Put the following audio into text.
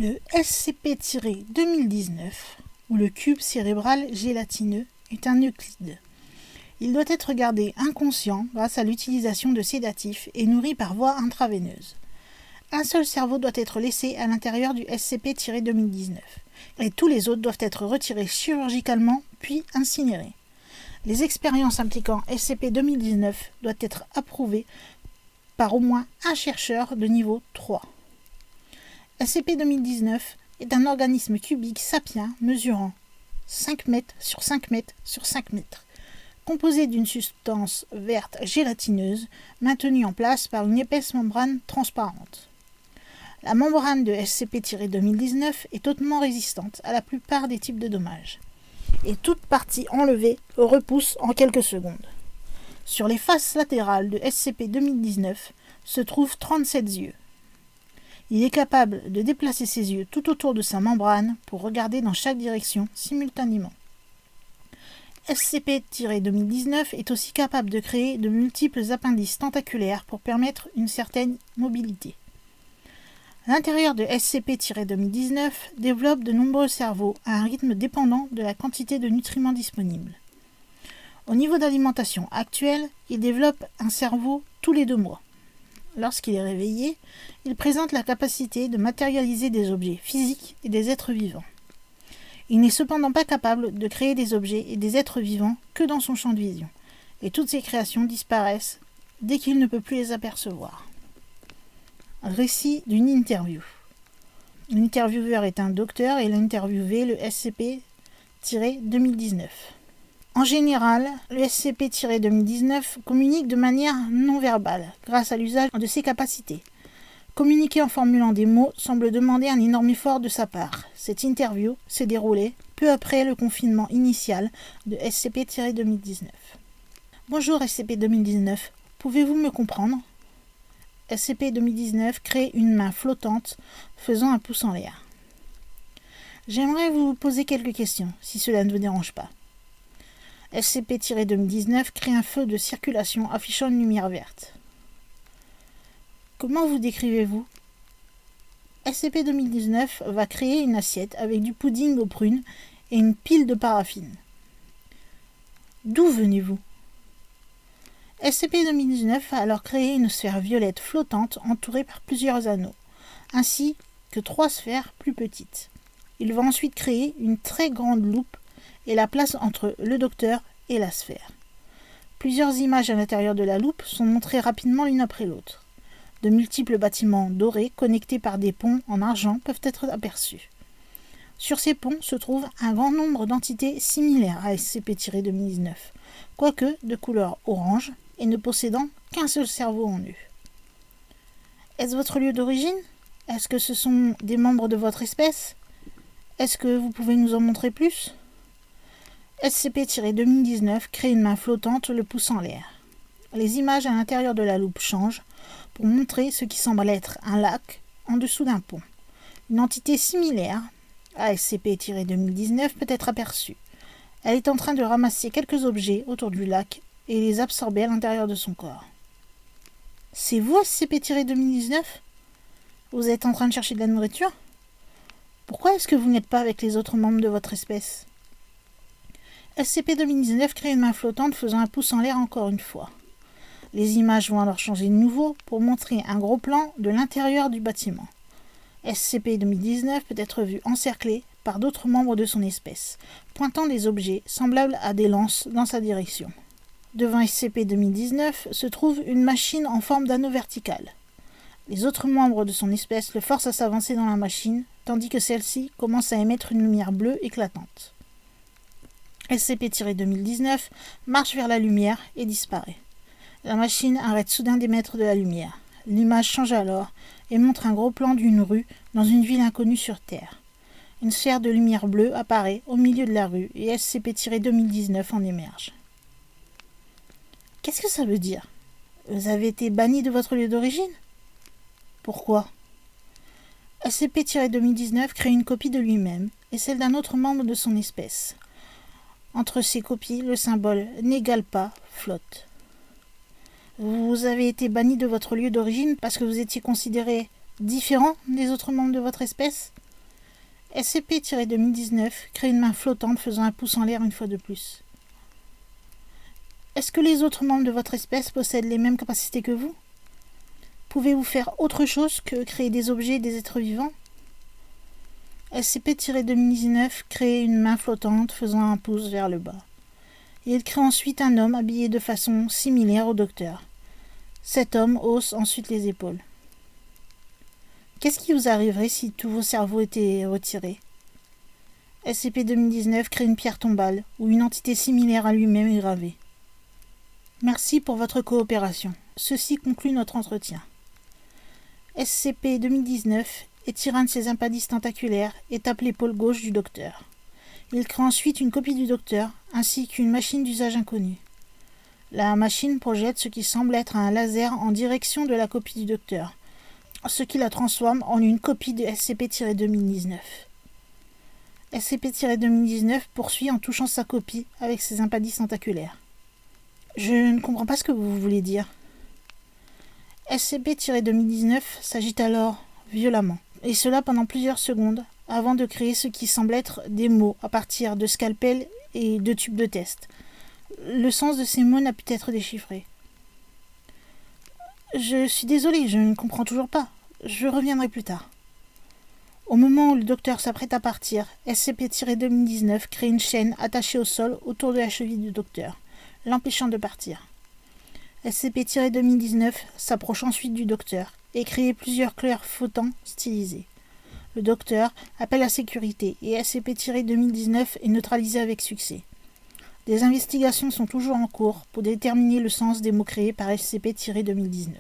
Le SCP-2019, ou le cube cérébral gélatineux, est un euclide. Il doit être gardé inconscient grâce à l'utilisation de sédatifs et nourri par voie intraveineuse. Un seul cerveau doit être laissé à l'intérieur du SCP-2019, et tous les autres doivent être retirés chirurgicalement puis incinérés. Les expériences impliquant SCP-2019 doivent être approuvées par au moins un chercheur de niveau 3. SCP-2019 est un organisme cubique sapien mesurant 5 mètres sur 5 mètres sur 5 mètres, composé d'une substance verte gélatineuse maintenue en place par une épaisse membrane transparente. La membrane de SCP-2019 est hautement résistante à la plupart des types de dommages, et toute partie enlevée repousse en quelques secondes. Sur les faces latérales de SCP-2019 se trouvent 37 yeux. Il est capable de déplacer ses yeux tout autour de sa membrane pour regarder dans chaque direction simultanément. SCP-2019 est aussi capable de créer de multiples appendices tentaculaires pour permettre une certaine mobilité. L'intérieur de SCP-2019 développe de nombreux cerveaux à un rythme dépendant de la quantité de nutriments disponibles. Au niveau d'alimentation actuel, il développe un cerveau tous les 2 mois. Lorsqu'il est réveillé, il présente la capacité de matérialiser des objets physiques et des êtres vivants. Il n'est cependant pas capable de créer des objets et des êtres vivants que dans son champ de vision, et toutes ses créations disparaissent dès qu'il ne peut plus les apercevoir. Récit d'une interview. L'intervieweur est un docteur et il a interviewé le SCP-2019. En général, le SCP-2019 communique de manière non verbale, grâce à l'usage de ses capacités. Communiquer en formulant des mots semble demander un énorme effort de sa part. Cette interview s'est déroulée peu après le confinement initial de SCP-2019. Bonjour SCP-2019, pouvez-vous me comprendre ? SCP-2019 crée une main flottante faisant un pouce en l'air. J'aimerais vous poser quelques questions, si cela ne vous dérange pas. SCP-2019 crée un feu de circulation affichant une lumière verte. Comment vous décrivez-vous ? SCP-2019 va créer une assiette avec du pudding aux prunes et une pile de paraffine. D'où venez-vous ? SCP-2019 a alors créé une sphère violette flottante entourée par plusieurs anneaux, ainsi que 3 sphères plus petites. Il va ensuite créer une très grande loupe et la place entre le docteur et la sphère. Plusieurs images à l'intérieur de la loupe sont montrées rapidement l'une après l'autre. De multiples bâtiments dorés connectés par des ponts en argent peuvent être aperçus. Sur ces ponts se trouve un grand nombre d'entités similaires à SCP-2019, quoique de couleur orange et ne possédant qu'un seul cerveau en eux. Est-ce votre lieu d'origine ? Est-ce que ce sont des membres de votre espèce ? Est-ce que vous pouvez nous en montrer plus ? SCP-2019 crée une main flottante le pouce en l'air. Les images à l'intérieur de la loupe changent pour montrer ce qui semble être un lac en dessous d'un pont. Une entité similaire à SCP-2019 peut être aperçue. Elle est en train de ramasser quelques objets autour du lac et les absorber à l'intérieur de son corps. C'est vous SCP-2019 ? Vous êtes en train de chercher de la nourriture ? Pourquoi est-ce que vous n'êtes pas avec les autres membres de votre espèce ? SCP-2019 crée une main flottante faisant un pouce en l'air encore une fois. Les images vont alors changer de nouveau pour montrer un gros plan de l'intérieur du bâtiment. SCP-2019 peut être vu encerclé par d'autres membres de son espèce, pointant des objets semblables à des lances dans sa direction. Devant SCP-2019 se trouve une machine en forme d'anneau vertical. Les autres membres de son espèce le forcent à s'avancer dans la machine, tandis que celle-ci commence à émettre une lumière bleue éclatante. SCP-2019 marche vers la lumière et disparaît. La machine arrête soudain d'émettre de la lumière. L'image change alors et montre un gros plan d'une rue dans une ville inconnue sur Terre. Une sphère de lumière bleue apparaît au milieu de la rue et SCP-2019 en émerge. Qu'est-ce que ça veut dire ? Vous avez été banni de votre lieu d'origine ? Pourquoi ? SCP-2019 crée une copie de lui-même et celle d'un autre membre de son espèce. Entre ces copies, le symbole n'égale pas flotte. Vous avez été banni de votre lieu d'origine parce que vous étiez considéré différent des autres membres de votre espèce ? SCP-2019 crée une main flottante faisant un pouce en l'air une fois de plus. Est-ce que les autres membres de votre espèce possèdent les mêmes capacités que vous? Pouvez-vous faire autre chose que créer des objets et des êtres vivants? SCP-2019 crée une main flottante faisant un pouce vers le bas. Il crée ensuite un homme habillé de façon similaire au docteur. Cet homme hausse ensuite les épaules. Qu'est-ce qui vous arriverait si tous vos cerveaux étaient retirés? SCP-2019 crée une pierre tombale où une entité similaire à lui-même est gravée. Merci pour votre coopération. Ceci conclut notre entretien. SCP-2019 étire un de ses appendices tentaculaires et tape l'épaule gauche du docteur. Il crée ensuite une copie du docteur ainsi qu'une machine d'usage inconnu. La machine projette ce qui semble être un laser en direction de la copie du docteur, ce qui la transforme en une copie de SCP-2019. SCP-2019 poursuit en touchant sa copie avec ses appendices tentaculaires. Je ne comprends pas ce que vous voulez dire. SCP-2019 s'agite alors violemment, et cela pendant plusieurs secondes, avant de créer ce qui semble être des mots à partir de scalpels et de tubes de test. Le sens de ces mots n'a pu être déchiffré. Je suis désolé, je ne comprends toujours pas. Je reviendrai plus tard. Au moment où le docteur s'apprête à partir, SCP-2019 crée une chaîne attachée au sol autour de la cheville du docteur, l'empêchant de partir. SCP-2019 s'approche ensuite du docteur et crée plusieurs clairs flottants stylisés. Le docteur appelle la sécurité et SCP-2019 est neutralisé avec succès. Des investigations sont toujours en cours pour déterminer le sens des mots créés par SCP-2019.